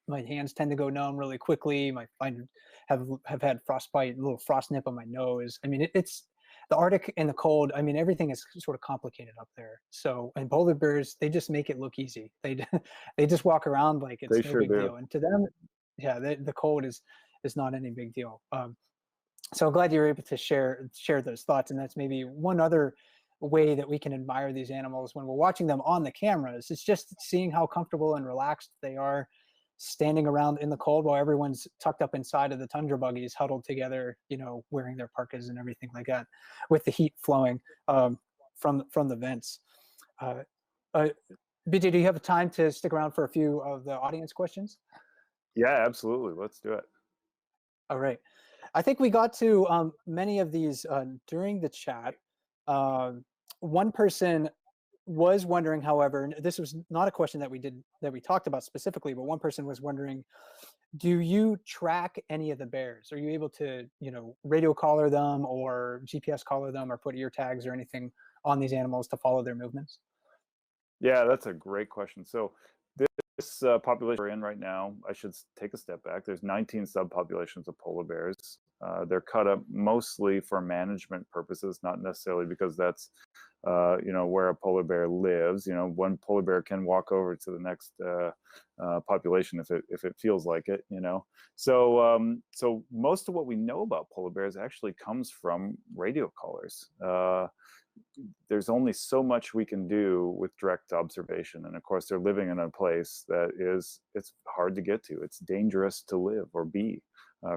[SPEAKER 1] My hands tend to go numb really quickly. I have had frostbite, a little frost nip on my nose. I mean, it's the Arctic and the cold. I mean, everything is sort of complicated up there. So, and polar bears, they just make it look easy. They just walk around like it's no big deal. And to them, yeah, the cold is not any big deal. So I'm glad you're able to share those thoughts. And that's maybe one other way that we can admire these animals when we're watching them on the cameras. It's just seeing how comfortable and relaxed they are standing around in the cold while everyone's tucked up inside of the tundra buggies, huddled together, wearing their parkas and everything like that, with the heat flowing from the vents. BJ, do you have time to stick around for a few of the audience questions?
[SPEAKER 2] Yeah, absolutely. Let's do it.
[SPEAKER 1] All right. I think we got to many of these during the chat. One person was wondering, however, and this was not a question that we talked about specifically, but one person was wondering, do you track any of the bears? Are you able to, radio collar them or GPS collar them or put ear tags or anything on these animals to follow their movements?
[SPEAKER 2] Yeah, that's a great question. So this population we're in right now, I should take a step back. There's 19 subpopulations of polar bears. They're cut up mostly for management purposes, not necessarily because that's where a polar bear lives. One polar bear can walk over to the next population if it feels like it. So most of what we know about polar bears actually comes from radio collars. There's only so much we can do with direct observation, and of course they're living in a place that it's hard to get to. It's dangerous to live or be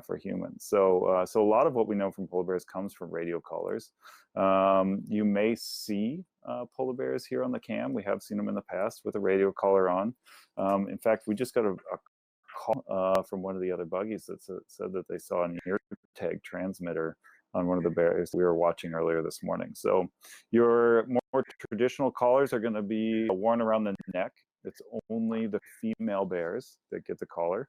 [SPEAKER 2] for humans. So a lot of what we know from polar bears comes from radio collars. You may see polar bears here on the cam. We have seen them in the past with a radio collar on. In fact, we just got a call from one of the other buggies that said that they saw an ear tag transmitter on one of the bears we were watching earlier this morning. So your more traditional collars are going to be worn around the neck. It's only the female bears that get the collar.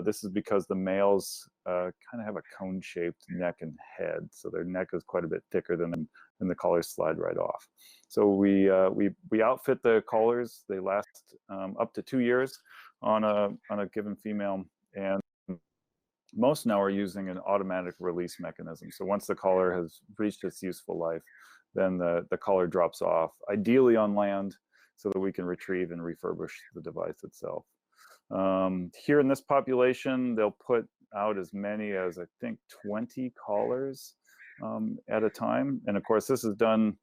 [SPEAKER 2] This is because the males kind of have a cone-shaped neck and head. So their neck is quite a bit thicker than them, and the collars slide right off. So we outfit the collars. They last up to 2 years on a given female, and most now are using an automatic release mechanism. So once the collar has reached its useful life, then the collar drops off, ideally on land, so that we can retrieve and refurbish the device itself. Here in this population, they'll put out as many as, I think, 20 collars at a time. And of course, this is done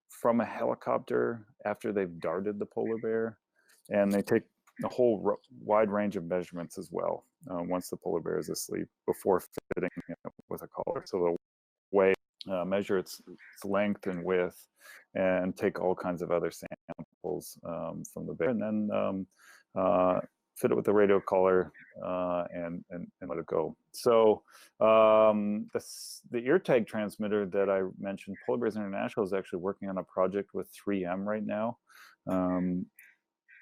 [SPEAKER 2] from a helicopter after they've darted the polar bear. And they take a whole wide range of measurements as well once the polar bear is asleep before fitting it with a collar. So they'll weigh, measure its length and width, and take all kinds of other samples from the bear, and then fit it with the radio collar and let it go. So the ear tag transmitter that I mentioned, Polar Bears International, is actually working on a project with 3M right now,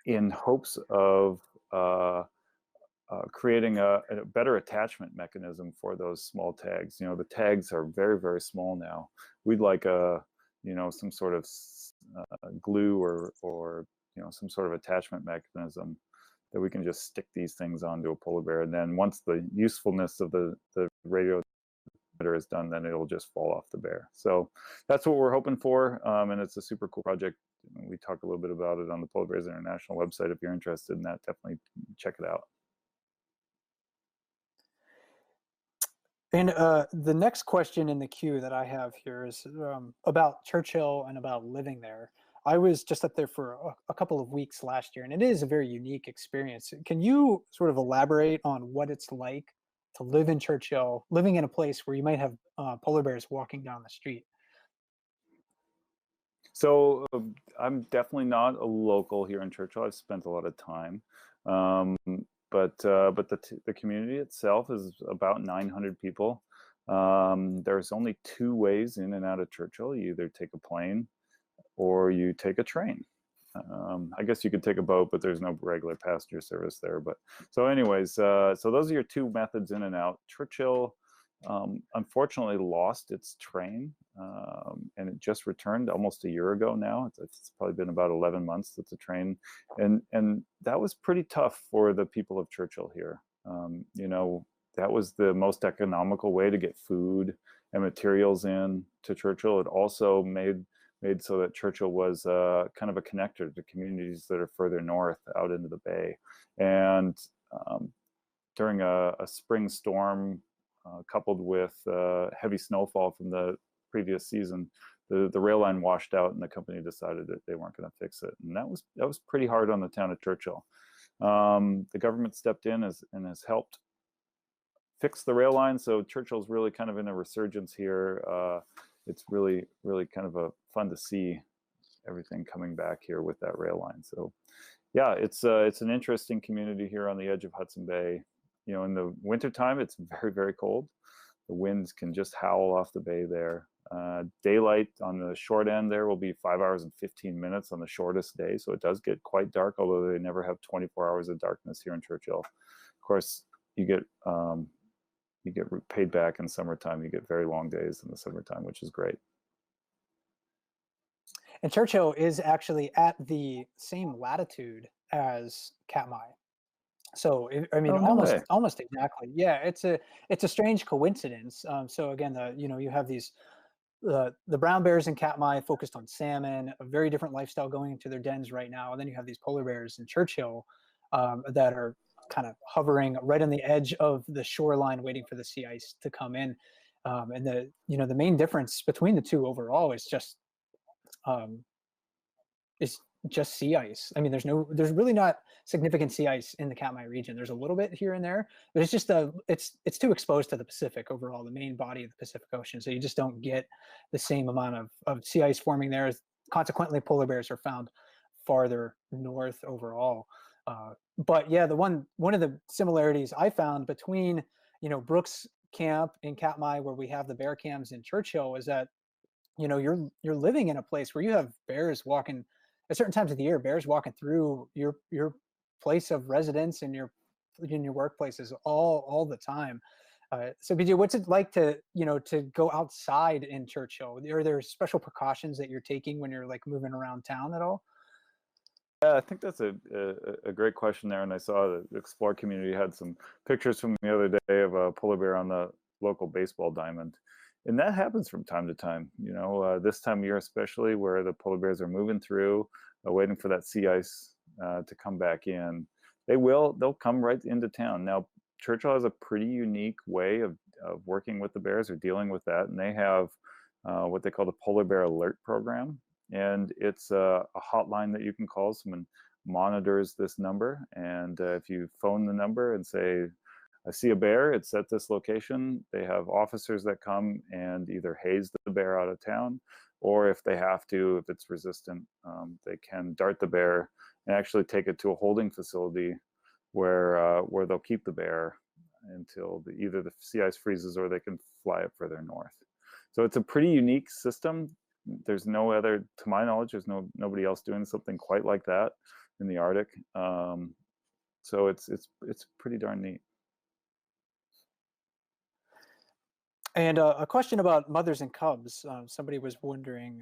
[SPEAKER 2] in hopes of creating a better attachment mechanism for those small tags. You know, the tags are very, very small now. We'd like some sort of glue or some sort of attachment mechanism that we can just stick these things onto a polar bear. And then once the usefulness of the radio is done, then it'll just fall off the bear. So that's what we're hoping for. And it's a super cool project. We talk a little bit about it on the Polar Bears International website. If you're interested in that, definitely check it out.
[SPEAKER 1] And the next question in the queue that I have here is about Churchill and about living there. I was just up there for a couple of weeks last year, and it is a very unique experience. Can you sort of elaborate on what it's like to live in Churchill, living in a place where you might have polar bears walking down the street?
[SPEAKER 2] So I'm definitely not a local here in Churchill. I've spent a lot of time. But the community itself is about 900 people. There's only 2 ways in and out of Churchill. You either take a plane or you take a train. I guess you could take a boat, but there's no regular passenger service there. But so anyways, so those are your 2 methods in and out. Churchill unfortunately lost its train, and it just returned almost a year ago now. It's probably been about 11 months that the train, and that was pretty tough for the people of Churchill here. That was the most economical way to get food and materials in to Churchill. It also made so that Churchill was kind of a connector to communities that are further north out into the bay. And during a spring storm, coupled with heavy snowfall from the previous season, the rail line washed out, and the company decided that they weren't going to fix it. And that was pretty hard on the town of Churchill. The government stepped in and has helped fix the rail line, so Churchill's really kind of in a resurgence here. It's really, really kind of fun to see everything coming back here with that rail line. So yeah, it's an interesting community here on the edge of Hudson Bay. In the wintertime, it's very, very cold. The winds can just howl off the bay there. Daylight on the short end there will be 5 hours and 15 minutes on the shortest day. So it does get quite dark, although they never have 24 hours of darkness here in Churchill. Of course, you get paid back in summertime. You get very long days in the summertime, which is great.
[SPEAKER 1] And Churchill is actually at the same latitude as Katmai. So almost exactly. Yeah, it's a strange coincidence. So again, you have these the brown bears in Katmai focused on salmon, a very different lifestyle going into their dens right now, and then you have these polar bears in Churchill that are kind of hovering right on the edge of the shoreline, waiting for the sea ice to come in. And the main difference between the 2 overall is just sea ice. I mean, there's really not significant sea ice in the Katmai region. There's a little bit here and there, but it's just it's too exposed to the Pacific overall, the main body of the Pacific Ocean. So you just don't get the same amount of sea ice forming there. Consequently, polar bears are found farther north overall. But yeah, one of the similarities I found between Brooks Camp in Katmai, where we have the bear cams in Churchill, is that you're living in a place where you have bears walking at certain times of the year, bears walking through your place of residence and your workplaces all the time. So BJ, what's it like to go outside in Churchill? Are there special precautions that you're taking when you're like moving around town at all?
[SPEAKER 2] Yeah, I think that's a great question there. And I saw the Explore community had some pictures from the other day of a polar bear on the local baseball diamond. And that happens from time to time, this time of year especially, where the polar bears are moving through, waiting for that sea ice to come back in. They'll come right into town. Now, Churchill has a pretty unique way of working with the bears or dealing with that. And they have what they call the Polar Bear Alert Program. And it's a hotline that you can call. Someone monitors this number. And if you phone the number and say, I see a bear, it's at this location. They have officers that come and either haze the bear out of town, or if they have to, if it's resistant, they can dart the bear and actually take it to a holding facility where they'll keep the bear until either the sea ice freezes or they can fly it further north. So it's a pretty unique system. There's no other, to my knowledge, there's nobody else doing something quite like that in the Arctic. So it's pretty darn neat.
[SPEAKER 1] And a question about mothers and cubs. Somebody was wondering,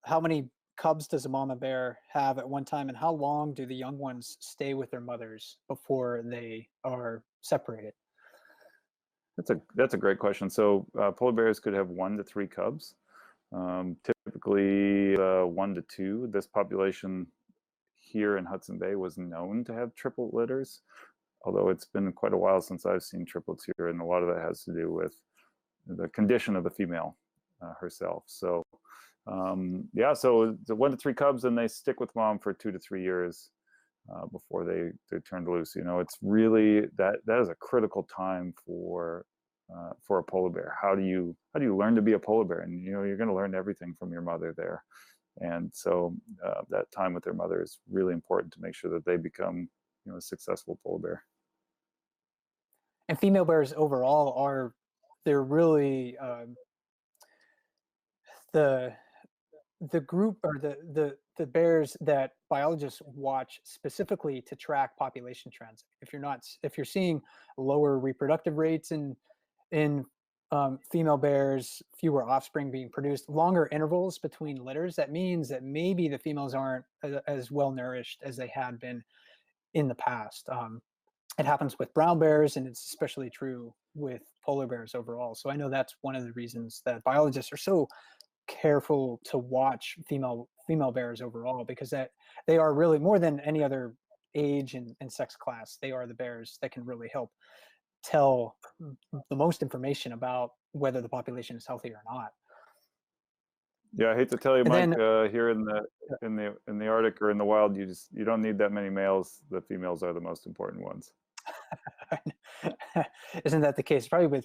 [SPEAKER 1] how many cubs does a mama bear have at one time, and how long do the young ones stay with their mothers before they are separated?
[SPEAKER 2] That's a great question. So polar bears could have 1 to 3 cubs, typically 1 to 2. This population here in Hudson Bay was known to have triplet litters, although it's been quite a while since I've seen triplets here, and a lot of that has to do with the condition of the female herself. So yeah, so the 1 to 3 cubs, and they stick with mom for 2 to 3 years before they turn loose. You know, it's really that is a critical time for a polar bear. How do you learn to be a polar bear? And you know, you're going to learn everything from your mother there. And so that time with their mother is really important to make sure that they become, you know, a successful polar bear.
[SPEAKER 1] And female bears overall they're really the group, or the bears that biologists watch specifically to track population trends. If you're seeing lower reproductive rates in female bears, fewer offspring being produced, longer intervals between litters, that means that maybe the females aren't as well nourished as they had been in the past. It happens with brown bears, and it's especially true with polar bears overall. So I know that's one of the reasons that biologists are so careful to watch female bears overall, because that they are really, more than any other age and sex class, they are the bears that can really help tell the most information about whether the population is healthy or not.
[SPEAKER 2] Yeah, I hate to tell you,
[SPEAKER 1] And
[SPEAKER 2] Mike,
[SPEAKER 1] then,
[SPEAKER 2] here in the Arctic or in the wild, you don't need that many males. The females are the most important ones.
[SPEAKER 1] isn't that the case? Probably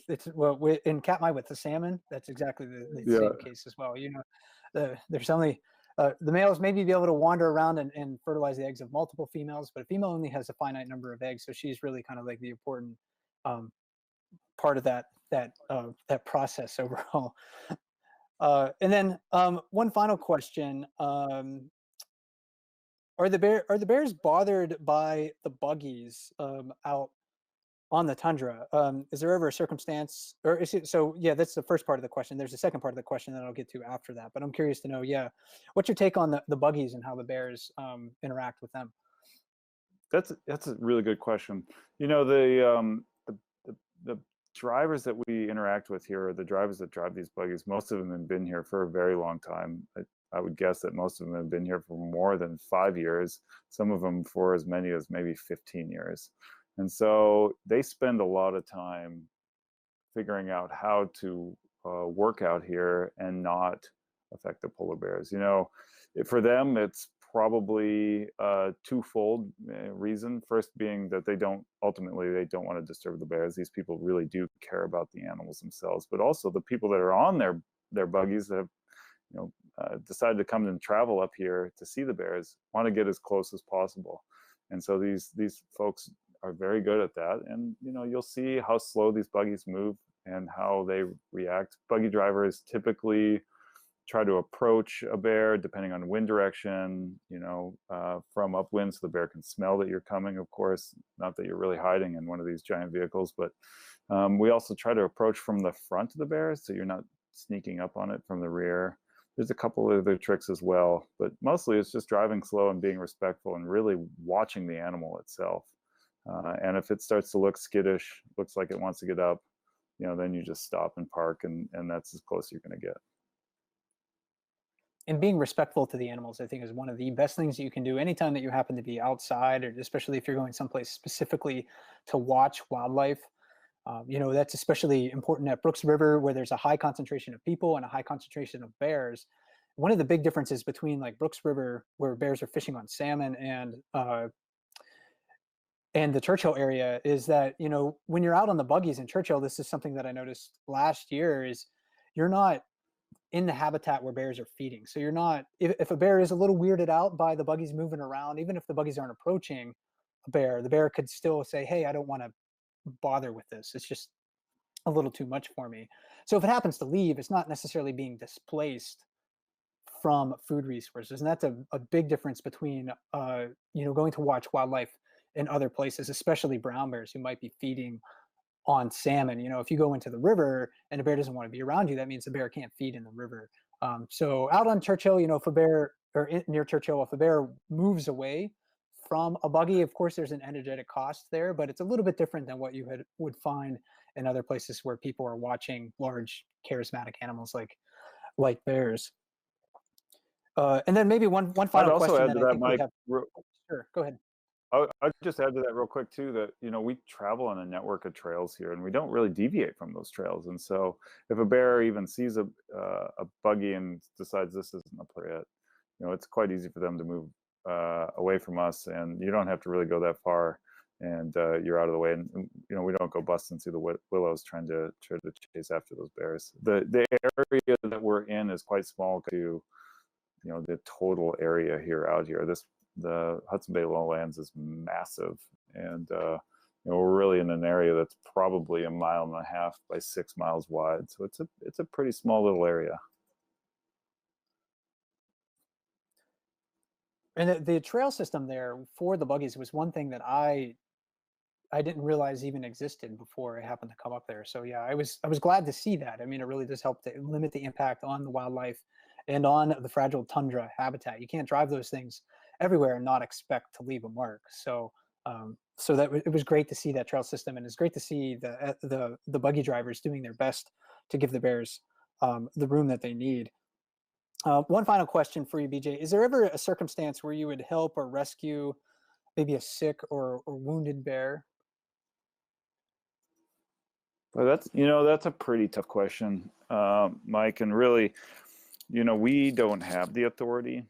[SPEAKER 1] in Katmai with the salmon, that's exactly the same case as well. You know, there's only the males maybe be able to wander around and fertilize the eggs of multiple females, but a female only has a finite number of eggs, so she's really kind of like the important part of that process overall. And then one final question: are the bears bothered by the buggies out on the tundra? Is there ever a circumstance, or is it, so yeah, that's the first part of the question. There's a second part of the question that I'll get to after that, but I'm curious to know, yeah, what's your take on the buggies and how the bears interact with them?
[SPEAKER 2] That's a really good question. You know, the drivers that we interact with here, are the drivers that drive these buggies, most of them have been here for a very long time. I would guess that most of them have been here for more than 5 years, some of them for as many as maybe 15 years. And so they spend a lot of time figuring out how to work out here and not affect the polar bears. You know, for them, it's probably a twofold reason. First being that they don't want to disturb the bears. These people really do care about the animals themselves, but also the people that are on their buggies that have, you know, decided to come and travel up here to see the bears, want to get as close as possible. And so these folks are very good at that. And you know, you'll see how slow these buggies move and how they react. Buggy drivers typically try to approach a bear depending on wind direction, you know, from upwind, so the bear can smell that you're coming, of course, not that you're really hiding in one of these giant vehicles. But we also try to approach from the front of the bear, so you're not sneaking up on it from the rear. There's a couple of other tricks as well, but mostly it's just driving slow and being respectful and really watching the animal itself. And if it starts to look skittish, looks like it wants to get up, you know, then you just stop and park, and that's as close as you're going to get.
[SPEAKER 1] And being respectful to the animals, I think, is one of the best things that you can do anytime that you happen to be outside, or especially if you're going someplace specifically to watch wildlife. You know, that's especially important at Brooks River, where there's a high concentration of people and a high concentration of bears. One of the big differences between like Brooks River, where bears are fishing on salmon, and and the Churchill area is that, you know, when you're out on the buggies in Churchill, this is something that I noticed last year is you're not in the habitat where bears are feeding. So you're not, if a bear is a little weirded out by the buggies moving around, even if the buggies aren't approaching a bear, the bear could still say, hey, I don't want to bother with this. It's just a little too much for me. So if it happens to leave, it's not necessarily being displaced from food resources. And that's a big difference between, you know, going to watch wildlife in other places, especially brown bears who might be feeding on salmon. You know, if you go into the river and a bear doesn't want to be around you, that means the bear can't feed in the river. So out on Churchill, you know, if a bear or near Churchill, if a bear moves away from a buggy, of course, there's an energetic cost there, but it's a little bit different than what you would find in other places where people are watching large, charismatic animals like bears. And then maybe one
[SPEAKER 2] I'd
[SPEAKER 1] final
[SPEAKER 2] also
[SPEAKER 1] question
[SPEAKER 2] add
[SPEAKER 1] that
[SPEAKER 2] to
[SPEAKER 1] I
[SPEAKER 2] that,
[SPEAKER 1] think we
[SPEAKER 2] Mike.
[SPEAKER 1] have. Sure, go ahead.
[SPEAKER 2] I'd just add to that real quick too that, you know, we travel on a network of trails here, and we don't really deviate from those trails. And so if a bear even sees a buggy and decides this isn't appropriate, you know, it's quite easy for them to move away from us, and you don't have to really go that far, and you're out of the way. And you know, we don't go busting through the willows trying to chase after those bears. The area that we're in is quite small to, you know, the total area here out here. The Hudson Bay lowlands is massive, and you know, we're really in an area that's probably 1.5 miles by 6 miles wide. So it's a pretty small little area.
[SPEAKER 1] And the trail system there for the buggies was one thing that I didn't realize even existed before I happened to come up there. So yeah, I was glad to see that. I mean, it really does help to limit the impact on the wildlife and on the fragile tundra habitat. You can't drive those things everywhere and not expect to leave a mark. So so that it was great to see that trail system, and it's great to see the buggy drivers doing their best to give the bears the room that they need. One final question for you, BJ. Is there ever a circumstance where you would help or rescue maybe a sick or wounded bear?
[SPEAKER 2] Well, that's a pretty tough question, Mike. And really, you know, we don't have the authority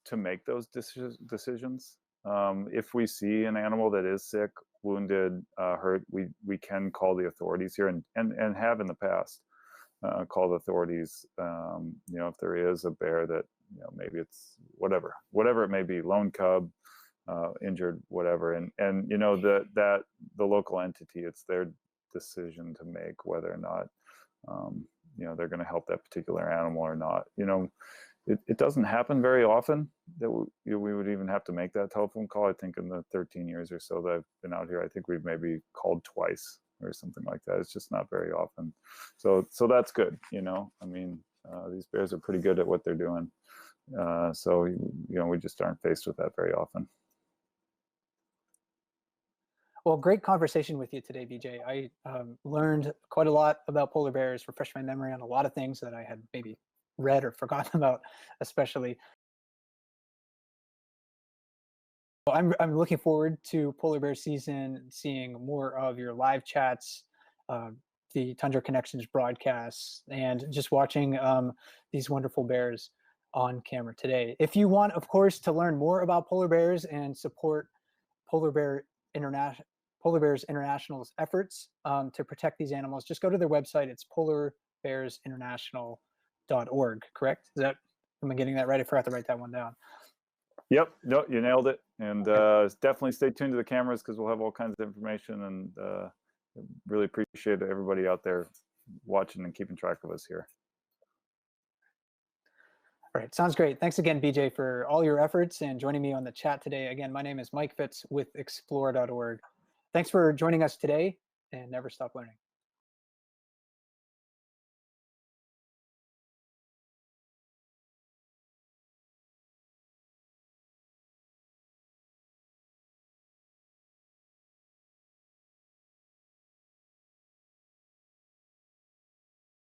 [SPEAKER 2] to make those decisions. If we see an animal that is sick, wounded, hurt, we can call the authorities here, and have in the past called authorities. You know, if there is a bear that, you know, maybe it's whatever it may be, lone cub, injured, whatever, and you know, that the local entity, it's their decision to make whether or not you know, they're going to help that particular animal or not. You know, it doesn't happen very often that we would even have to make that telephone call. I think in the 13 years or so that I've been out here, I think we've maybe called twice or something like that. It's just not very often. So that's good. You know, I mean, these bears are pretty good at what they're doing. So, you know, we just aren't faced with that very often.
[SPEAKER 1] Well, great conversation with you today, BJ. I learned quite a lot about polar bears, refreshed my memory on a lot of things that I had maybe read or forgotten about, especially. I'm looking forward to polar bear season, seeing more of your live chats, the Tundra Connections broadcasts, and just watching these wonderful bears on camera today. If you want, of course, to learn more about polar bears and support Polar Bear International, Polar Bears International's efforts to protect these animals, just go to their website. It's polarbearsinternational.org. Correct? Am I getting that right? I forgot to write that one down.
[SPEAKER 2] Yep, no, you nailed it. And definitely stay tuned to the cameras, because we'll have all kinds of information, and really appreciate everybody out there watching and keeping track of us here.
[SPEAKER 1] All right, sounds great. Thanks again, BJ, for all your efforts and joining me on the chat today. Again, my name is Mike Fitz with explore.org. Thanks for joining us today, and never stop learning.